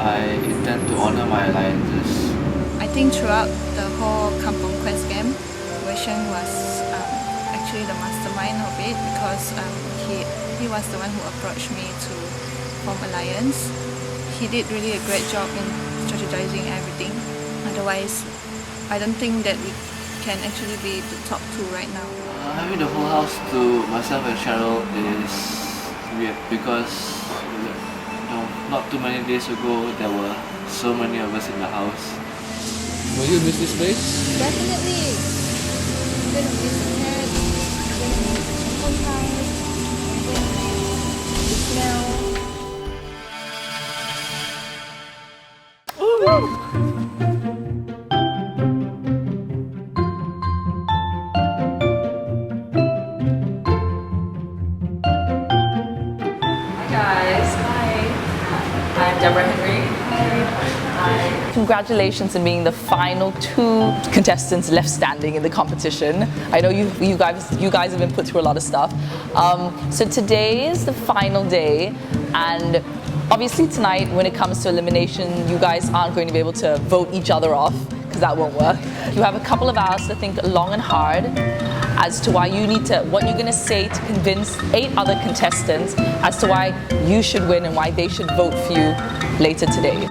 I intend to honor my alliances. I think throughout the whole Kampung Quest game, Wei-Sheng was actually the mastermind of it because he was the one who approached me to form alliance. He did really a great job in strategizing everything. Otherwise, I don't think that we can actually be the top two right now. Having the whole house to myself and Cheryl is weird because not too many days ago there were so many of us in the house. Will you miss this place? Definitely. I'm gonna miss the cats, I'm gonna miss the Kampung house, I'm gonna miss the smell. Congratulations on being the final two contestants left standing in the competition. I know you guys have been put through a lot of stuff. So today is the final day, and obviously tonight when it comes to elimination, you guys aren't going to be able to vote each other off because that won't work. You have a couple of hours to think long and hard as to what you're going to say to convince 8 other contestants as to why you should win and why they should vote for you later today.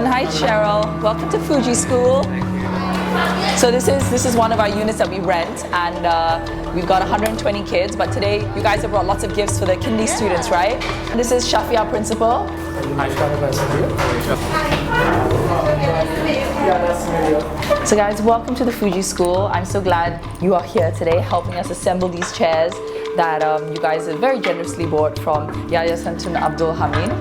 Hi Cheryl, welcome to Fuji School. So this is one of our units that we rent, and we've got 120 kids, but today you guys have brought lots of gifts for the kindy students, right? This is Shafi, our principal. So guys, welcome to the Fuji School. I'm so glad you are here today helping us assemble these chairs that you guys have very generously bought from Yaya Santun Abdul Hamid.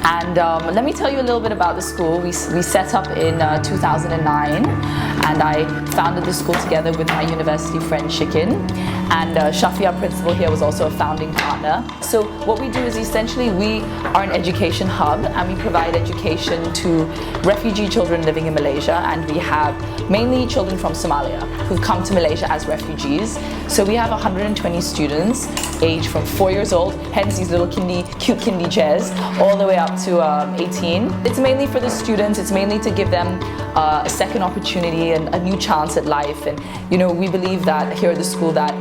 And let me tell you a little bit about the school. We set up in 2009, and I founded the school together with my university friend Shikin. And Shafi, our principal here, was also a founding partner. So what we do is essentially we are an education hub, and we provide education to refugee children living in Malaysia, and we have mainly children from Somalia who've come to Malaysia as refugees. So we have 120 students aged from 4 years old, hence these little cute kindy chairs, all the way up to 18. It's mainly for the students, it's mainly to give them a second opportunity and a new chance at life. And you know, we believe that here at the school that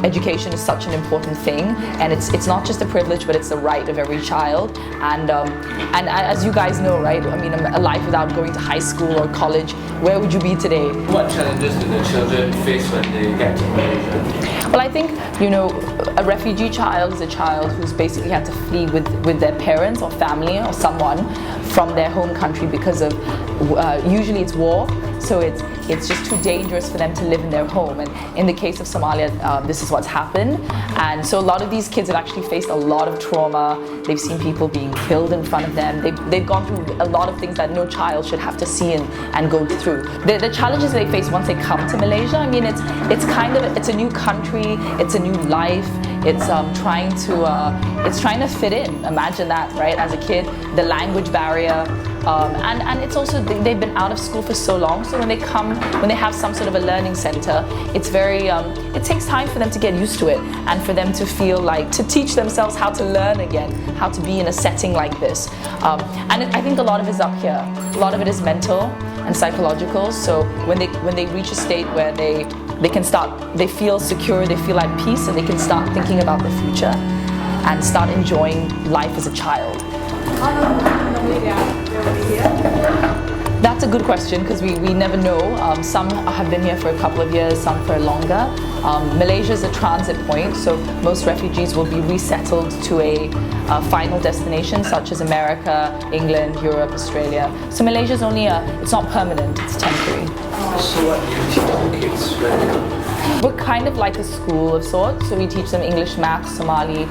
education is such an important thing, and it's not just a privilege, but it's a right of every child. And as you guys know, right, I mean, a life without going to high school or college, where would you be today? What challenges do the children face when they get to Malaysia? Well, I think, you know, a refugee child is a child who's basically had to flee with their parents or family or someone from their home country because of, usually it's war, so it's just too dangerous for them to live in their home. And in the case of Somalia, this is what's happened. And so a lot of these kids have actually faced a lot of trauma. They've seen people being killed in front of them. They've gone through a lot of things that no child should have to see and go through. The challenges they face once they come to Malaysia, I mean, it's a new country, it's a new life. It's trying to fit in. Imagine that, right? As a kid, the language barrier, and it's also they've been out of school for so long. So when they have some sort of a learning center, it's very it takes time for them to get used to it and for them to feel like to teach themselves how to learn again, how to be in a setting like this. And I think a lot of it is up here. A lot of it is mental and psychological. So when they reach a state where they feel secure, they feel at peace, and they can start thinking about the future and start enjoying life as a child. That's a good question because we never know. Some have been here for a couple of years, some for longer. Malaysia is a transit point, so most refugees will be resettled to a final destination such as America, England, Europe, Australia. So Malaysia is only it's not permanent, it's temporary. So what do you teach the kids when they come? We're kind of like a school of sorts, so we teach them English, math, Somali.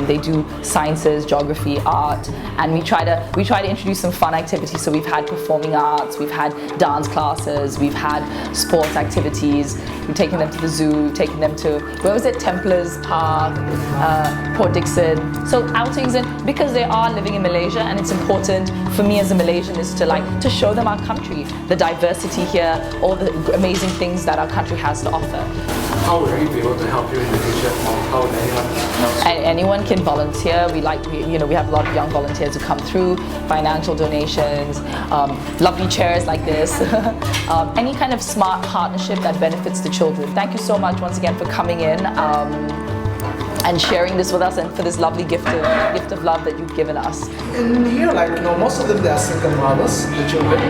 They do sciences, geography, art, and we try to introduce some fun activities. So we've had performing arts, we've had dance classes, we've had sports activities. We've taken them to the zoo, we've taken them to, where was it, Templars Park, Port Dickson. So outings, and because they are living in Malaysia, and it's important for me as a Malaysian is to show them our country, the diversity here, all the amazing things that our country has to offer. How would we be able to help you in the future, or how would anyone else? And anyone can volunteer. We have a lot of young volunteers who come through, financial donations, lovely chairs like this, any kind of smart partnership that benefits the children. Thank you so much once again for coming in and sharing this with us, and for this lovely gift of love that you've given us. In here, most of them, they are single mothers, the children.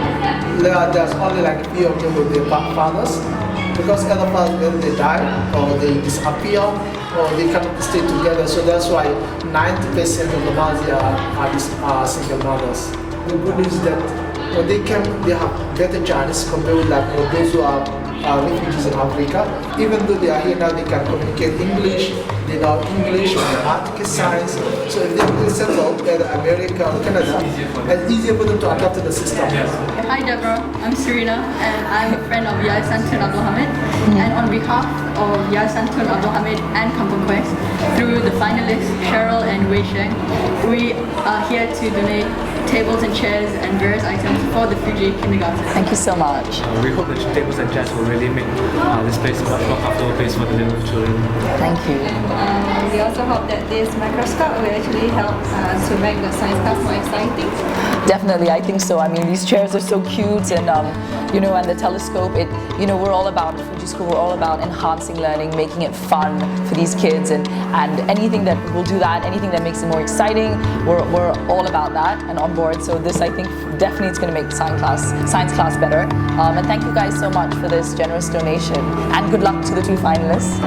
There's only few of them with their fathers, because other fathers, when they die or they disappear or they cannot stay together. So that's why 90% of the mothers are single mothers. The good news is that when they come, they have better chance compared with those who are refugees in Africa. Even though they are here now, they can communicate English, they know English, mathematics, science. So if they will settle in America or Canada, it's easier for them to adapt to the system. Hi Deborah, I'm Serena and I'm a friend of Yai Santun Abdul Hamid. And on behalf of Yai Santun Abdul Hamid and Kampung Quest, through the finalists Cheryl and Wei Sheng, we are here to donate tables and chairs and various items for the Fuji kindergarten. Thank you so much. We hope that tables and chairs will really make this place a much more comfortable place for the little children. Thank you. We also hope that this microscope will actually help to make the science class more exciting. Definitely, I think so. I mean, these chairs are so cute, and and the telescope. We're all about Fuji School. We're all about enhancing learning, making it fun for these kids, and anything that will do that, anything that makes it more exciting. We're all about that and on board. So this, I think, definitely is going to make the science class better. And thank you guys so much for this generous donation, and good luck to the 2 finalists.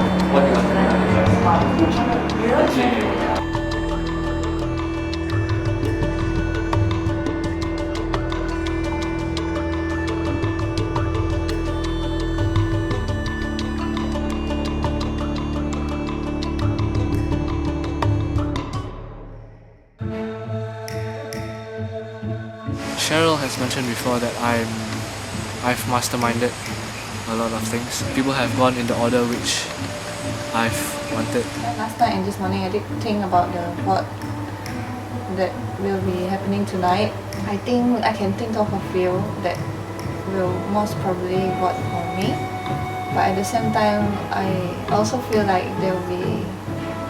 Cheryl has mentioned before that I've masterminded a lot of things. People have gone in the order which I've wanted. Last night and this morning, I did think about what that will be happening tonight. I think I can think of a few that will most probably vote for me. But at the same time, I also feel like there will be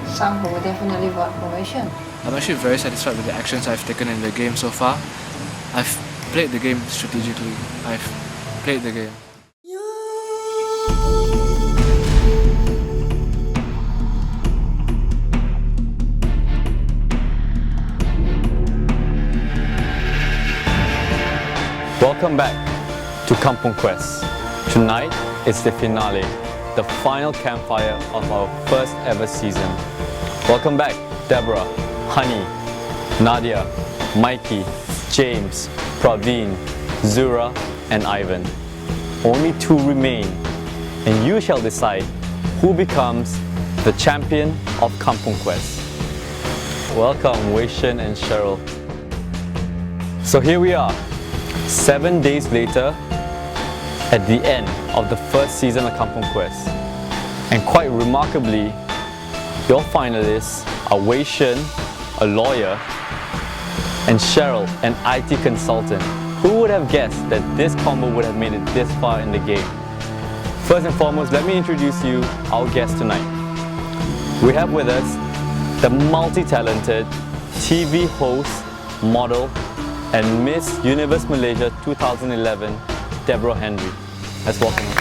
some who will definitely vote for Wei Sheng. I'm actually very satisfied with the actions I've taken in the game so far. I've played the game strategically. I've played the game. Welcome back to Kampung Quest. Tonight is the finale, the final campfire of our first ever season. Welcome back, Deborah, Honey, Nadia, Mikey, James, Praveen, Zura, and Ivan. Only 2 remain, and you shall decide who becomes the champion of Kampung Quest. Welcome, Wei Sheng and Cheryl. So here we are, 7 days later, at the end of the first season of Kampung Quest. And quite remarkably, your finalists are Wei Sheng, a lawyer, and Cheryl, an IT consultant. Who would have guessed that this combo would have made it this far in the game? First and foremost, let me introduce you our guest tonight. We have with us the multi-talented TV host, model, and Miss Universe Malaysia 2011, Deborah Henry. Let's welcome her.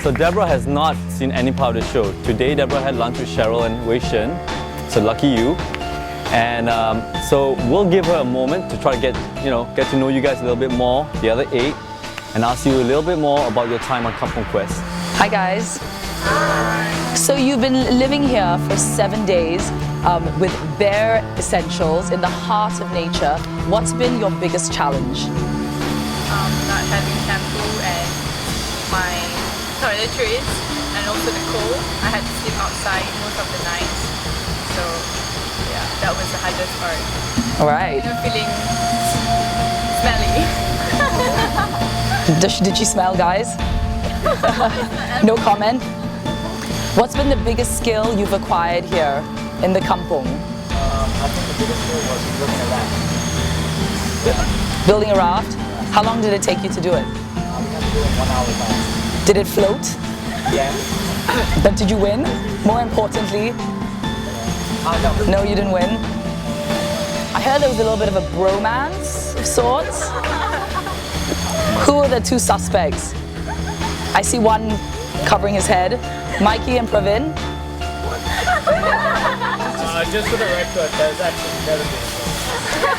So Deborah has not seen any part of the show. Today, Deborah had lunch with Cheryl and Wei Sheng. So lucky you. And so we'll give her a moment to try to get to know you guys a little bit more, the other 8, and ask you a little bit more about your time on Kampung Quest. Hi guys. Hi. So you've been living here for 7 days with bare essentials in the heart of nature. What's been your biggest challenge? Not having shampoo and my toiletries and also the cold. I had to sleep outside most of the nights. So yeah, that was the hardest part. Alright. Feeling smelly. Did she smell, guys? No comment? What's been the biggest skill you've acquired here in the kampung? I think the biggest skill was building a raft. Building a raft? How long did it take you to do it? We had to do it in 1 hour time. Did it float? Yeah. But did you win? More importantly, no, you didn't win. I heard there was a little bit of a bromance of sorts. Who are the two suspects? I see one covering his head. Mikey and Pravin. Just for the record, there's actually never been.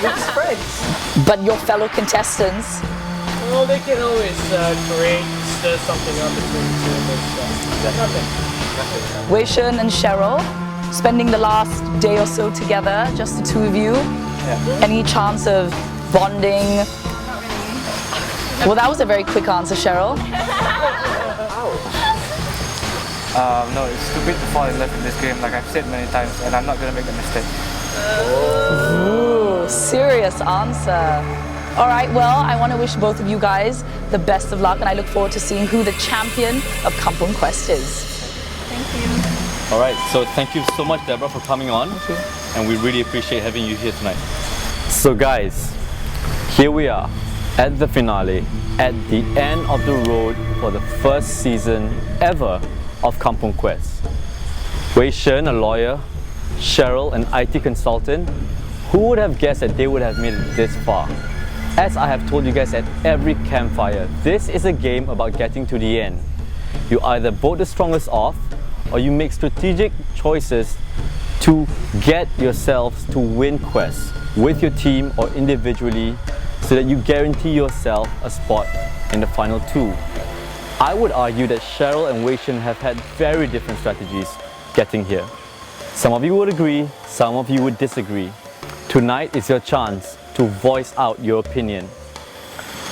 We're just friends. But your fellow contestants, Well, they can always create something up between the two of us. There's nothing. Wei Shun and Cheryl, spending the last day or so together, just the two of you. Yeah. Any chance of bonding? Well, that was a very quick answer, Cheryl. No, it's too big to fall in love in this game, like I've said many times, and I'm not going to make the mistake. Ooh, serious answer. All right, well, I want to wish both of you guys the best of luck, and I look forward to seeing who the champion of Kampung Quest is. All right, so thank you so much, Deborah, for coming on. And we really appreciate having you here tonight. So guys, here we are at the finale, at the end of the road for the first season ever of Kampung Quest. Wei Shen, a lawyer, Cheryl, an IT consultant. Who would have guessed that they would have made it this far? As I have told you guys at every campfire, this is a game about getting to the end. You either vote the strongest off, or you make strategic choices to get yourselves to win quests with your team or individually, so that you guarantee yourself a spot in the final two. I would argue that Cheryl and Wei Shen have had very different strategies getting here. Some of you would agree, some of you would disagree. Tonight is your chance to voice out your opinion.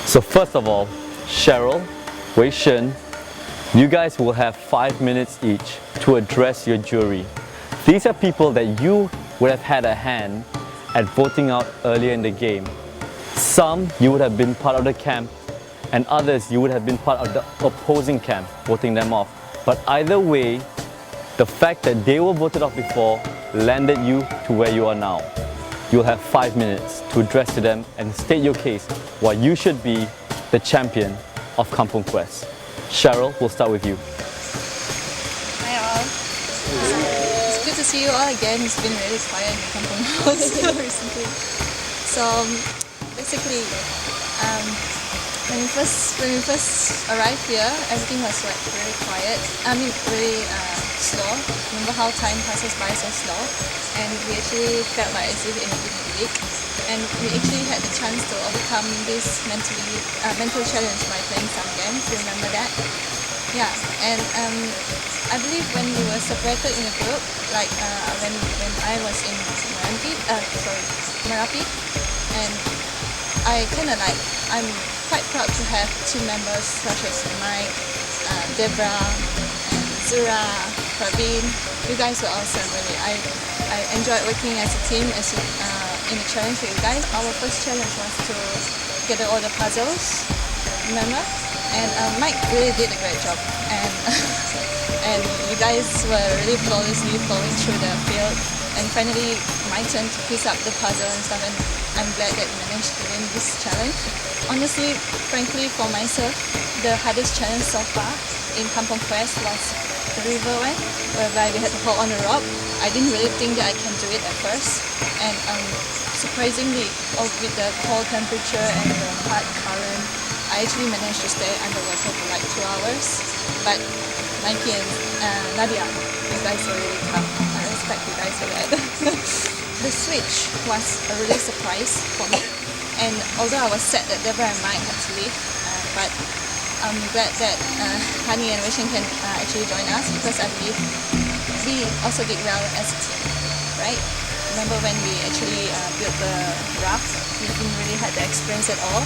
So first of all, Cheryl, Wei Shen, you guys will have 5 minutes each to address your jury. These are people that you would have had a hand at voting out earlier in the game. Some you would have been part of the camp, and others you would have been part of the opposing camp, voting them off. But either way, the fact that they were voted off before landed you to where you are now. You'll have 5 minutes to address to them and state your case why you should be the champion of Kampung Quest. Cheryl, we'll start with you. Hi all. It's good to see you all again. It's been really quiet in the Kampung house recently. So basically, when we first arrived here, everything was like really quiet. I mean, really slow. Remember how time passes by so slow, and we actually felt like as if in a week. And we actually had the chance to overcome this mental challenge by playing some games. You remember that? Yeah. And I believe when we were separated in a group, like when I was in Merapi, and I kind of like, I'm quite proud to have team members such as Mike, Debra, and Zura, Praveen. You guys were awesome, really. I enjoyed working as a team, in a challenge with you guys. Our first challenge was to gather all the puzzles, remember? And Mike really did a great job. And you guys were really flawlessly flowing through the field. And finally, my turn to piece up the puzzle and stuff, and I'm glad that we managed to win this challenge. Honestly, frankly, for myself, the hardest challenge so far in Kampung Quest was the river one, whereby we had to hold on a rope. I didn't really think that I can do it at first, and surprisingly, with the cold temperature and the hard current, I actually managed to stay underwater for like 2 hours. But Mikey and Nadia, you guys were really tough. I respect you guys for that. The switch was a really surprise for me, and although I was sad that Deborah and Mike had to leave, but I'm glad that Hani and Wishing can actually join us, because I believe we also did well as a team, right? Remember when we actually built the raft, we didn't really have the experience at all,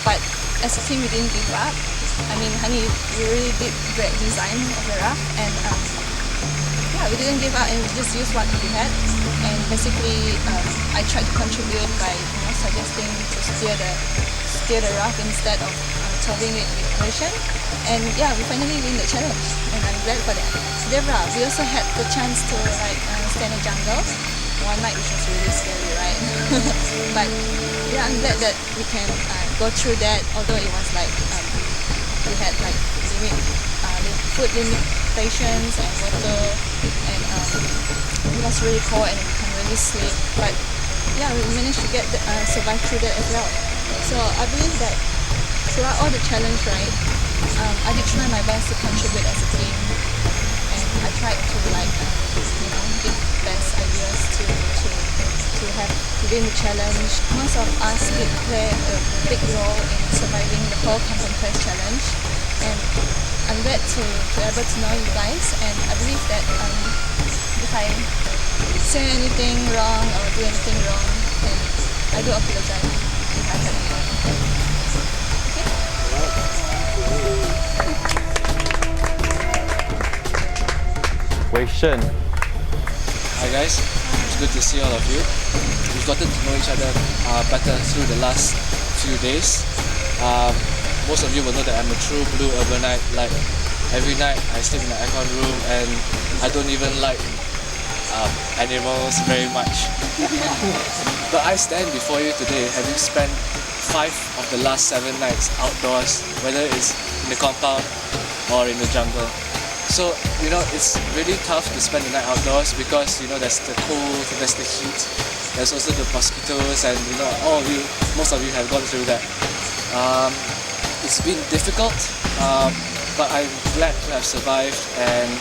but as a team we didn't give up, I mean, Honey, you really did great design of the raft, and yeah, we didn't give up and we just used what we had. And basically, I tried to contribute by suggesting to steer the raft instead of towing it with Malaysian. And yeah, we finally win the challenge, and I'm glad for that. Deborah, we also had the chance to stay in the jungle one night, which was really scary, right? But yeah, I'm glad that we can go through that, although it was we had food limitations and water, and it was really cold and we can't really sleep. But yeah, we managed to survive through that as well. So I believe that throughout all the challenge, right, I did try my best to contribute as a team, and I tried to give best ideas to win the challenge. Most of us did play a big role in surviving the whole Kampung Quest challenge, and I'm glad to be able to know you guys, and I believe that if I say anything wrong or do anything wrong, then I do apologize if I hurt anyone. Wei Shen. Hi guys, it's good to see all of you. We've gotten to know each other better through the last few days. Most of you will know that I'm a true blue urbanite. Like every night I sleep in the aircon room, and I don't even like animals very much. But I stand before you today having spent 5 of the last 7 nights outdoors, whether it's in the compound or in the jungle. So, it's really tough to spend the night outdoors because, there's the cold, there's the heat, there's also the mosquitoes, and, most of you have gone through that. It's been difficult, but I'm glad to have survived, and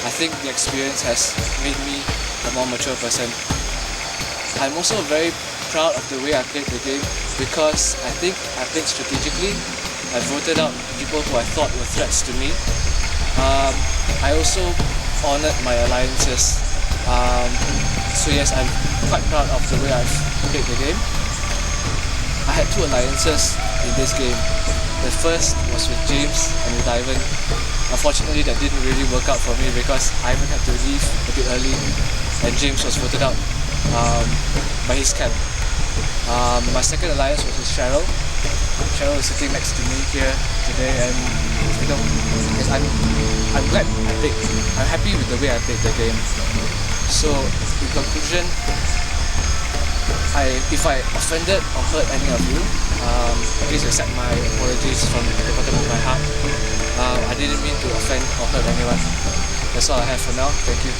I think the experience has made me a more mature person. I'm also very proud of the way I played the game because I think I played strategically. I voted out people who I thought were threats to me. I also honoured my alliances. So yes, I'm quite proud of the way I've played the game. I had 2 alliances in this game. The first was with James and with Ivan. Unfortunately, that didn't really work out for me because Ivan had to leave a bit early and James was voted out by his camp. My second alliance was with Cheryl. Cheryl is sitting next to me here today, and yes, I'm glad I played. I'm happy with the way I played the game. So, in conclusion, if I offended or hurt any of you, please accept my apologies from the bottom of my heart. I didn't mean to offend or hurt anyone. That's all I have for now. Thank you.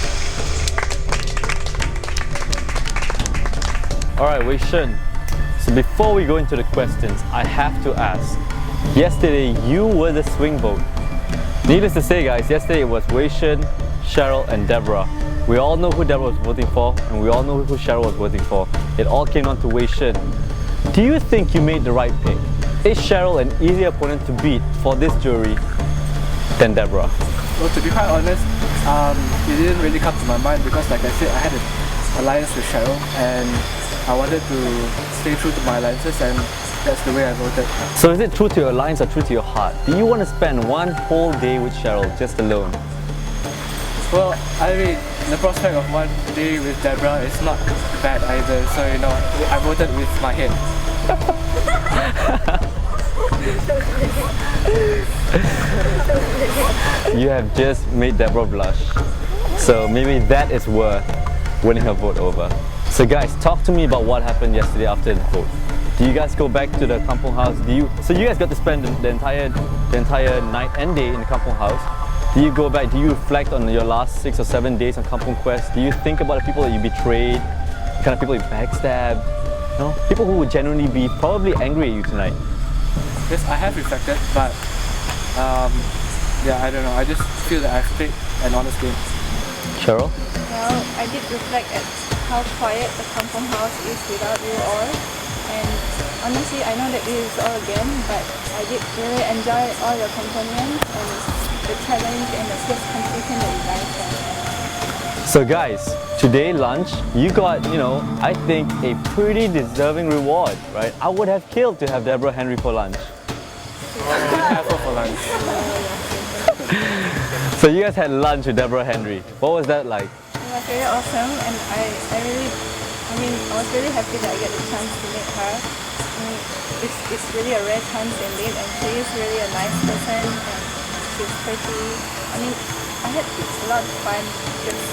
Alright, Wei Shen. So before we go into the questions, I have to ask. Yesterday, you were the swing vote. Needless to say, guys, yesterday it was Wei Shen, Cheryl, and Deborah. We all know who Deborah was voting for, and we all know who Cheryl was voting for. It all came down to Wei Shen. Do you think you made the right pick? Is Cheryl an easier opponent to beat for this jury than Deborah? Well, to be quite honest, it didn't really come to my mind because, like I said, I had an alliance with Cheryl, and I wanted to stay true to my alliances, and that's the way I voted. So is it true to your alliance or true to your heart? Do you want to spend one whole day with Cheryl just alone? Well, I mean, the prospect of one day with Deborah is not bad either, so I voted with my head. You have just made Deborah blush. So maybe that is worth winning her vote over. So guys, talk to me about what happened yesterday after the vote. Do you guys go back to the Kampung house? So you guys got to spend the entire night and day in the Kampung house. Do you go back, do you reflect on your last 6 or 7 days on Kampung Quest? Do you think about the people that you betrayed, the kind of people you backstabbed? People who would genuinely be probably angry at you tonight. Yes, I have reflected, but yeah, I don't know. I just feel that I've played an honest game. Cheryl? Well, I did reflect at how quiet the Kampung house is without you all. And honestly, I know that this is all again, but I did really enjoy all your companions and the challenge and the quiz competition that you guys had. So guys, today lunch, you got, I think a pretty deserving reward, right? I would have killed to have Deborah Henry for lunch. Have her for lunch. lunch. So you guys had lunch with Deborah Henry. What was that like? It was very awesome, and I was really happy that I get the chance to meet her. I mean, it's really a rare chance indeed, and she is really a nice person, and she's pretty. I mean, I had a lot of fun just,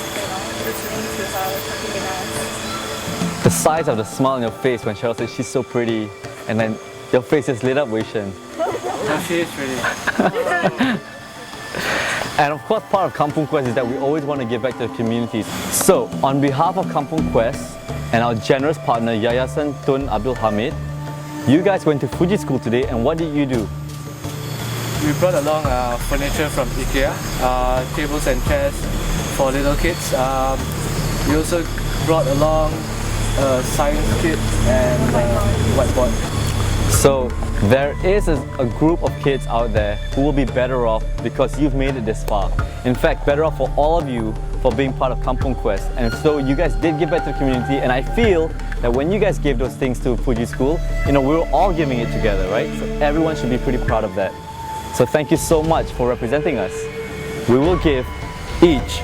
listening to her, talking with us. The size of the smile on your face when Cheryl said she's so pretty, and then your face is lit up, Wei Shen. No, she is pretty. And of course, part of Kampung Quest is that we always want to give back to the communities. So, on behalf of Kampung Quest and our generous partner Yayasan Tun Abdul Hamid, you guys went to Fuji School today, and what did you do? We brought along furniture from IKEA, tables and chairs for little kids. We also brought along a science kit and whiteboard. So there is a group of kids out there who will be better off because you've made it this far. In fact, better off for all of you for being part of Kampung Quest. And so you guys did give back to the community, and I feel that when you guys gave those things to Fuji School, we were all giving it together, right? So everyone should be pretty proud of that. So thank you so much for representing us. We will give each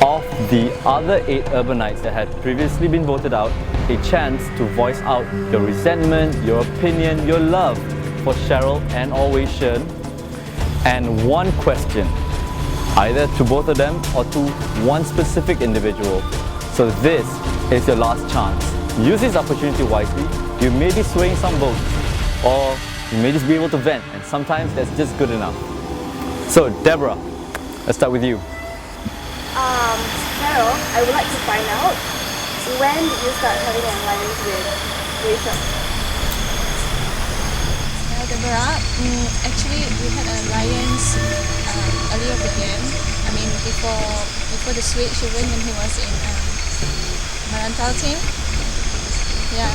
of the other 8 urbanites that had previously been voted out a chance to voice out your resentment, your opinion, your love for Cheryl and or Wei Shen, and one question, either to both of them or to one specific individual. So this is your last chance. Use this opportunity wisely. You may be swaying some votes, or you may just be able to vent, and sometimes that's just good enough. So Deborah, let's start with you. Cheryl, I would like to find out, when did you start having an alliance with Wei Shen? Well, Deborah, actually we had an alliance earlier of the game. I mean, before the switch, even when he was in Marantau team. Yeah.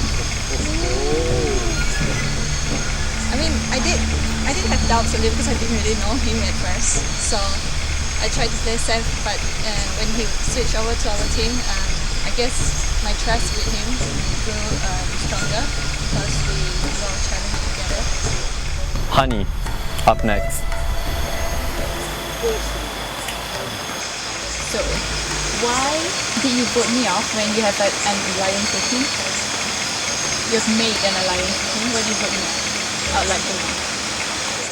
I mean, I did have doubts a little because I didn't really know him at first. So I tried to play safe, but when he switched over to our team, I guess my trust with him grew stronger because we did our challenge together. Honey, up next. So, why did you vote me off when you have an alliance with him? You've made an alliance with him. Why did you vote me out like him?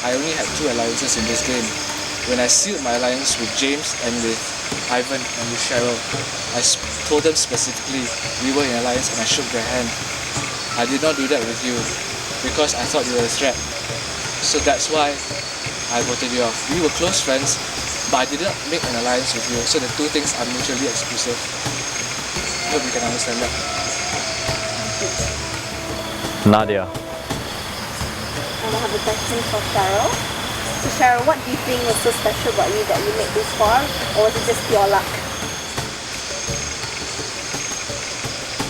I only had 2 alliances in this game. When I sealed my alliance with James and with Ivan and with Cheryl, I told them specifically we were in alliance and I shook their hand. I did not do that with you because I thought you were a threat. So that's why I voted you off. We were close friends, but I did not make an alliance with you. So the 2 things are mutually exclusive. I hope you can understand that. Nadia. And I have a question for Cheryl. So Cheryl, what do you think was so special about you that you made this far, or was it just pure luck?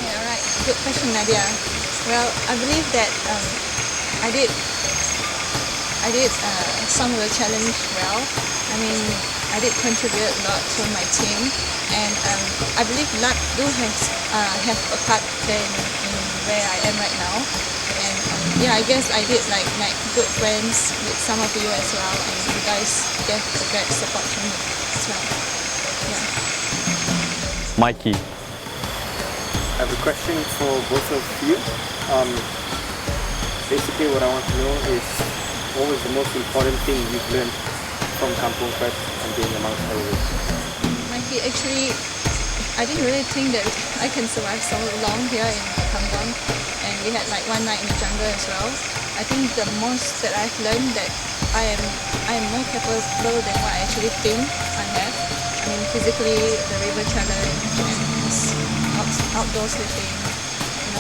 Yeah, alright. Good question, Nadia. Well, I believe that I did some of the challenge well. I mean, I did contribute a lot to my team, and I believe luck do have a part in where I am right now. And yeah, I guess I did like good friends with some of you as well, and you guys gave a great support to me as well. Yeah. Mikey. I have a question for both of you. Basically what I want to know is, what was the most important thing you've learned from Kampung Quest and being amongst terrorists? Mikey, actually, I didn't really think that I can survive so long here in Kampung, and we had like one night in the jungle as well. I think the most that I've learned that I am more capable than what I actually think I have. I mean, physically, the river challenge and this outdoor sleeping,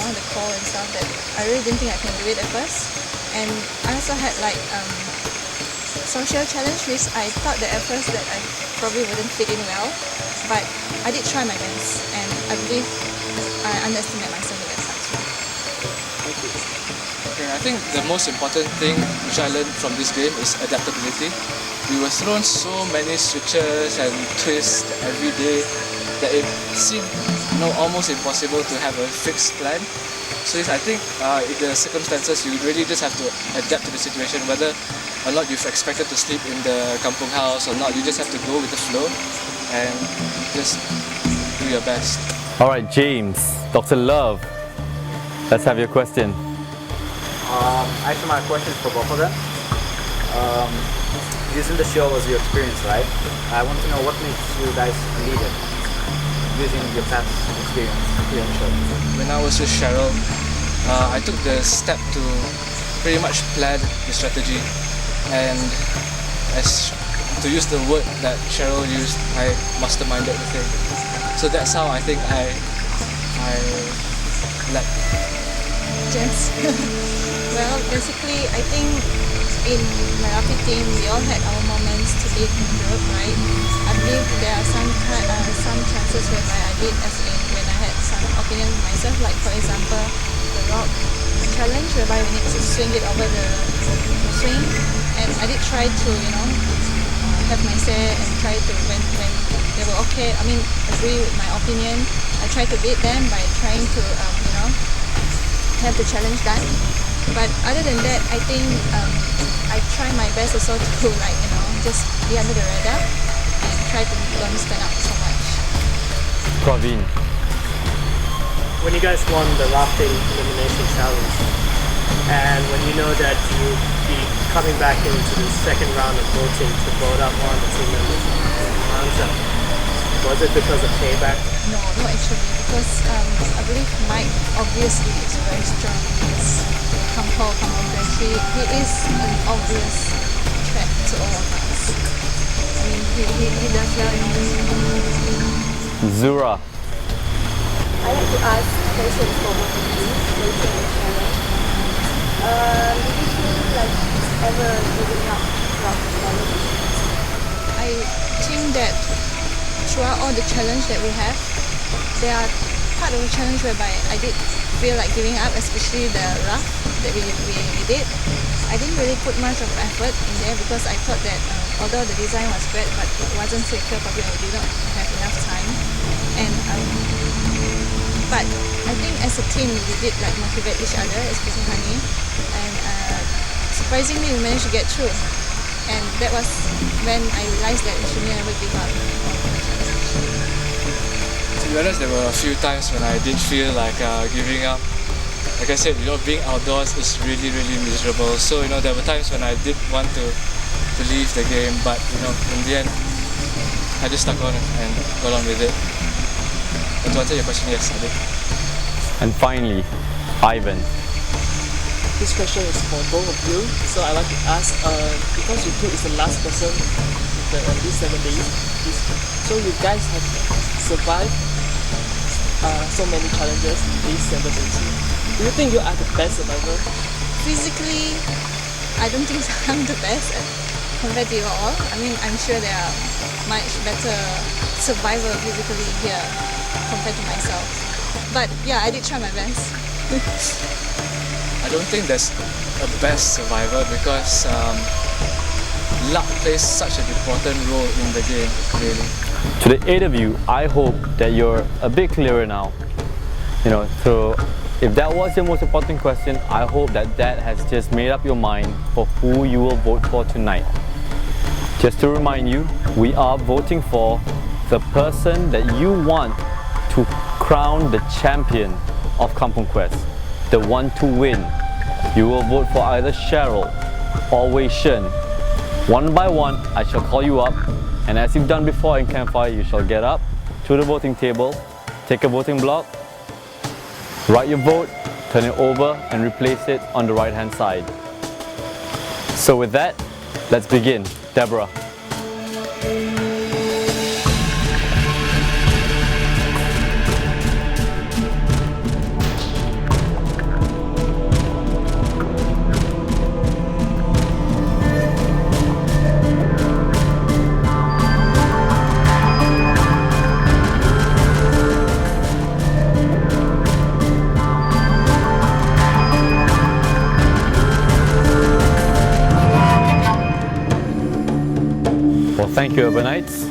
the cold and stuff, that I really didn't think I can do it at first. And I also had like social challenge, which I thought that at first that I probably wouldn't fit in well, but I did try my best, and I believe I underestimate myself at that time as well. Okay, I think the most important thing which I learned from this game is adaptability. We were thrown so many switches and twists every day that it seemed almost impossible to have a fixed plan. So I think in the circumstances, you really just have to adapt to the situation, whether or not you've expected to sleep in the kampung house or not. You just have to go with the flow and just do your best. All right, James, Dr. Love, let's have your question. Actually, my question is for both of them. Using the show as your experience, right? I want to know what makes you guys leader using your past experience here on the show. When I was with Cheryl, I took the step to pretty much plan the strategy, and as to use the word that Cheryl used, I masterminded the thing. So that's how I think I led. James. Well, basically, I think in my rugby team, we all had our moments to lead the group, right? I believe there are some chances whereby I did, as in when I had some opinion myself, like for example, the rock challenge, whereby we need to swing it over the swing, and I did try to, have my say and try to, when they were okay, agree with my opinion, I tried to beat them by trying to, have the challenge done. But other than that, I think I try my best also to just be under the radar and try to don't stand up so much. Praveen. When you guys won the rafting elimination challenge, and when you know that you'll be coming back into the second round of voting to vote up one of the team members in Malaysia, was it because of payback? No, not actually, because I believe Mike obviously is very strong. He's Kampung Quest. He is an obvious threat to all of us. He does well in this. Zura. I like to ask questions for both of you, Rachel and Sharon. Did you feel like ever giving up throughout the challenge? I think that throughout all the challenge that we have, there are part of the challenge whereby I did feel like giving up, especially the raft that we did. I didn't really put much of effort in there because I thought that although the design was great, but it wasn't secure properly, I did not have enough time. And but I think as a team we did motivate each other, especially Hani, and surprisingly we managed to get through. And that was when I realized that we should never give up. To be honest, there were a few times when I did feel like giving up. Like I said, being outdoors is really, really miserable. So, there were times when I did want to leave the game, but, in the end, I just stuck on and got on with it. But to answer your question, yes, I did. And finally, Ivan. This question is for both of you. So I like to ask, because you two is the last person in these 7 days, so you guys have survived so many challenges in these 7 days. Do you think you are the best survivor? Physically, I don't think I'm the best compared to you all. I'm sure there are much better survivor physically here compared to myself. But yeah, I did try my best. I don't think there's a best survivor because luck plays such an important role in the game, really. To the 8 of you, I hope that you're a bit clearer now. So if that was your most important question, I hope that has just made up your mind for who you will vote for tonight. Just to remind you, we are voting for the person that you want to crown the champion of Kampung Quest, the one to win. You will vote for either Cheryl or Wei Shen. One by one, I shall call you up, and as you've done before in Campfire, you shall get up to the voting table, take a voting block, write your vote, turn it over, and replace it on the right-hand side. So with that, let's begin. Deborah. Thank you, urbanites.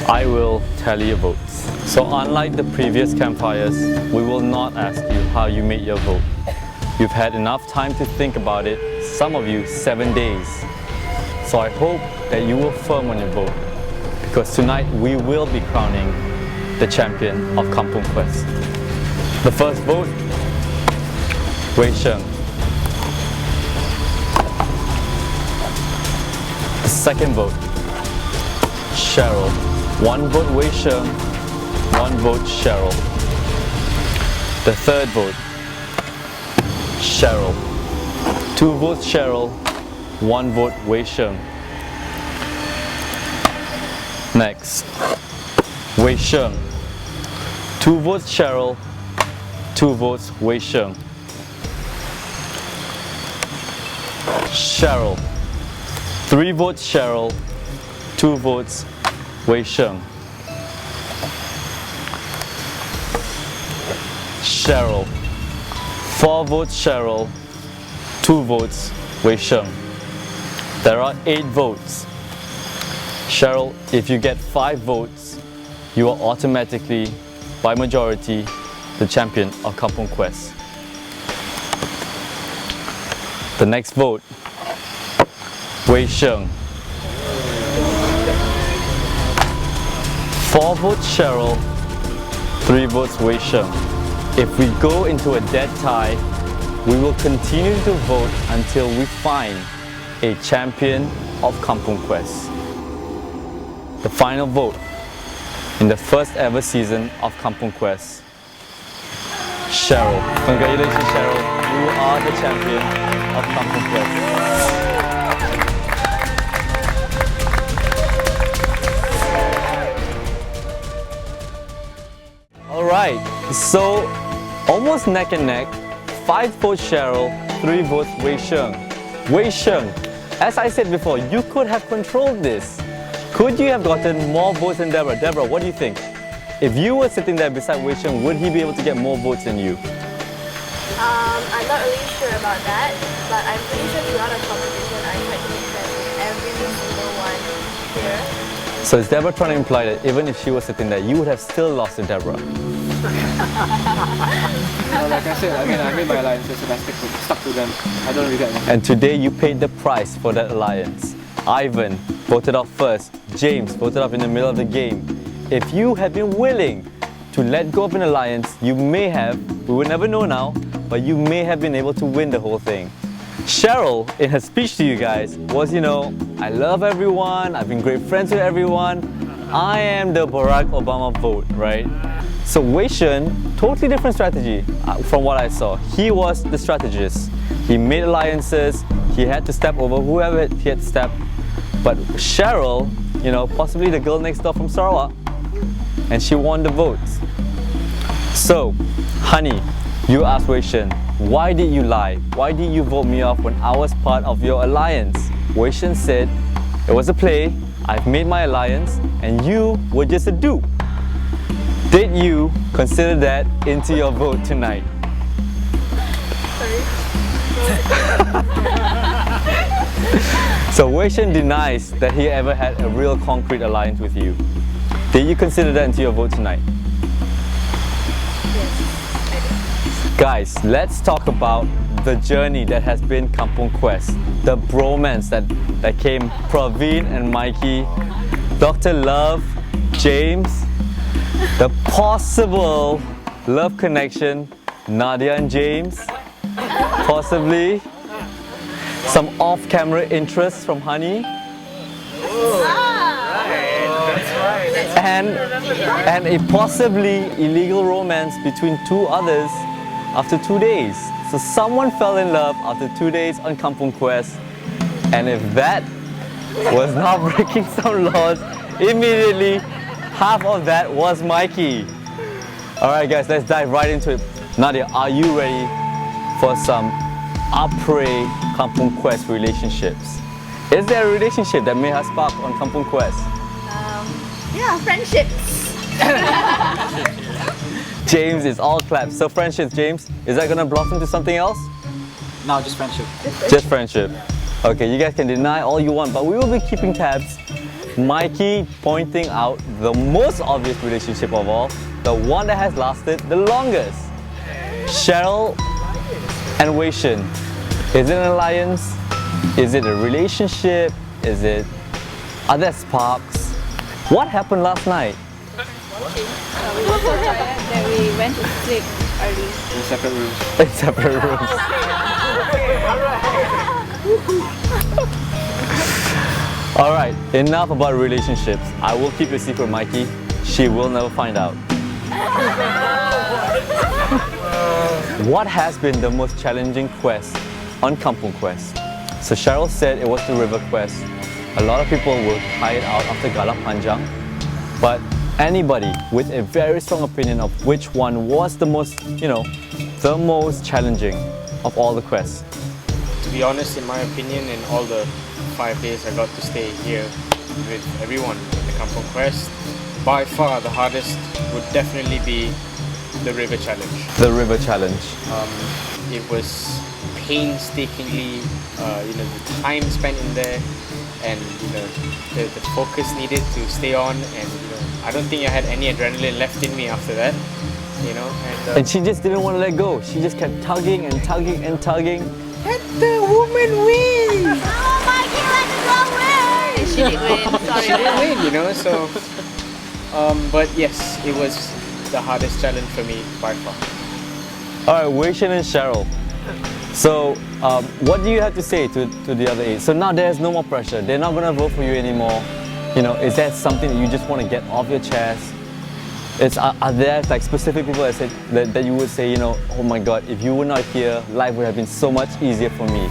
I will tally your votes. So unlike the previous campfires, we will not ask you how you made your vote. You've had enough time to think about it, some of you 7 days. So I hope that you will firm on your vote, because tonight we will be crowning the champion of Kampung Quest. The first vote, Wei Sheng. The second vote, Cheryl. 1 vote Wei Sheng, 1 vote Cheryl. The third vote, Cheryl. 2 votes Cheryl, 1 vote Wei Sheng. Next, Wei Sheng. 2 votes Cheryl, 2 votes Wei Sheng. Cheryl. 3 votes Cheryl, 2 votes Wei Sheng. Cheryl. 4 votes Cheryl, 2 votes Wei Sheng. There are 8 votes. Cheryl, if you get 5 votes, you are automatically, by majority, the champion of Kampung Quest. The next vote, Wei Sheng. 4 votes Cheryl, 3 votes Wei Sheng. If we go into a dead tie, we will continue to vote until we find a champion of Kampung Quest. The final vote in the first ever season of Kampung Quest, Cheryl. Congratulations, Cheryl. You are the champion of Kampung Quest. Alright, so almost neck and neck. 5 votes Cheryl, 3 votes Wei Sheng. Wei Sheng, as I said before, you could have controlled this. Could you have gotten more votes than Deborah? Deborah, what do you think? If you were sitting there beside Wei Sheng, would he be able to get more votes than you? I'm not really sure about that, but I'm pretty sure throughout the competition I tried to make friends with every single one here. So is Deborah trying to imply that even if she was sitting there, you would have still lost to Deborah? Well, like I said, I made my alliances and I stuck to them. I don't regret them. And today you paid the price for that alliance. Ivan voted off first. James voted off in the middle of the game. If you had been willing to let go of an alliance, you may have, we will never know now, but you may have been able to win the whole thing. Cheryl, in her speech to you guys, was, you know, I love everyone, I've been great friends with everyone, I am the Barack Obama vote, right? So Wei Sheng, totally different strategy from what I saw. He was the strategist. He made alliances, he had to step over whoever he had to step. But Cheryl, you know, possibly the girl next door from Sarawak, and she won the votes. So, honey, you asked Wei Sheng, why did you lie? Why did you vote me off when I was part of your alliance? Wei Sheng said, it was a play, I've made my alliance, and you were just a dupe. Did you consider that into your vote tonight? So Wei Sheng denies that he ever had a real concrete alliance with you. Did you consider that into your vote tonight? Yes, I did. Guys, let's talk about the journey that has been Kampung Quest. The bromance that came Praveen and Mikey, Dr. Love, James, the possible love connection, Nadia and James, possibly some off-camera interests from Honey, and a possibly illegal romance between 2 others after 2 days. So someone fell in love after 2 days on Kampung Quest, and if that was not breaking some laws, immediately half of that was Mikey. Alright guys, let's dive right into it. Nadia, are you ready for some après Kampung Quest relationships? Is there a relationship that may have sparked on Kampung Quest? Yeah, friendships. James is all claps. So friendships, James, is that gonna blossom to something else? No, just friendship. Just friendship. Okay, you guys can deny all you want, but we will be keeping tabs. Mikey pointing out the most obvious relationship of all, the one that has lasted the longest. Cheryl and Wei Shen. Is it an alliance? Is it a relationship? Are there sparks? What happened last night? We were so tired that we went to sleep early. In separate rooms. In separate rooms. Alright, enough about relationships. I will keep your secret, Mikey. She will never find out. What has been the most challenging quest on Kampung Quest? So Cheryl said it was the river quest. A lot of people will try it out after Galak Panjang. But anybody with a very strong opinion of which one was the most, the most challenging of all the quests? To be honest, in my opinion, in all the 5 days I got to stay here with everyone in the Kampung Quest, by far the hardest would definitely be the river challenge. The river challenge. It was painstakingly, the time spent in there, and the focus needed to stay on, and I don't think I had any adrenaline left in me after that, and she just didn't want to let go. She just kept tugging and tugging and tugging. Let the woman win! Oh my God, let's go win! She did win, sorry. She did win, so but yes, it was the hardest challenge for me by far. Alright, Wei Shen and Cheryl. So, what do you have to say to the other 8? So now there's no more pressure. They're not going to vote for you anymore. Is that something that you just want to get off your chest? Are there like specific people that said that you would say, oh my God, if you were not here, life would have been so much easier for me?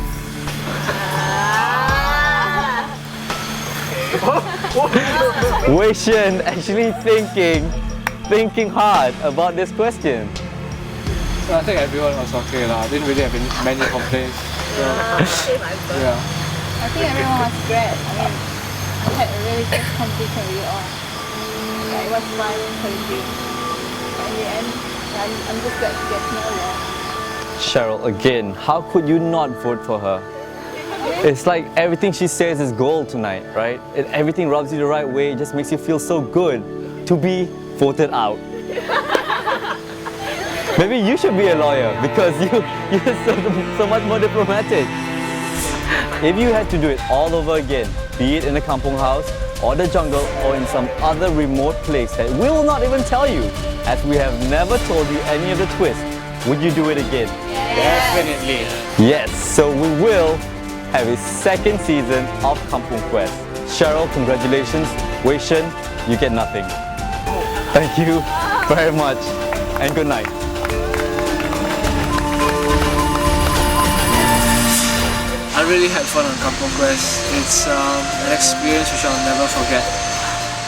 Wei Shen actually thinking hard about this question. So I think everyone was okay lah. I didn't really have many complaints. So, yeah. I think everyone was great. I had a really good competition with you all. It was fun, encouraging. In the end, I'm just glad to get to know you all. Cheryl, again, how could you not vote for her? It's like everything she says is gold tonight, right? Everything rubs you the right way. It just makes you feel so good to be voted out. Maybe you should be a lawyer because you're so much more diplomatic. If you had to do it all over again, be it in a kampung house or the jungle or in some other remote place that we will not even tell you, as we have never told you any of the twists, would you do it again? Definitely. Yes, so we will have a second season of Kampung Quest. Cheryl, congratulations. Wei Shen, you get nothing. Thank you very much and good night. I really had fun on Kampung Quest. It's an experience which I'll never forget.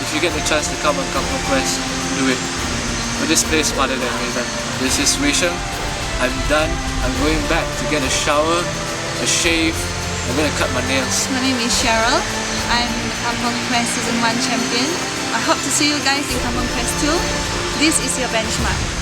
If you get the chance to come on Kampung Quest, do it. But this place is smarter than amazing. This is Wei Shen. I'm done. I'm going back to get a shower, a shave. I'm going to cut my nails. My name is Cheryl. I'm Kampung Quest Season 1 champion. I hope to see you guys in Kampung Quest 2. This is your benchmark.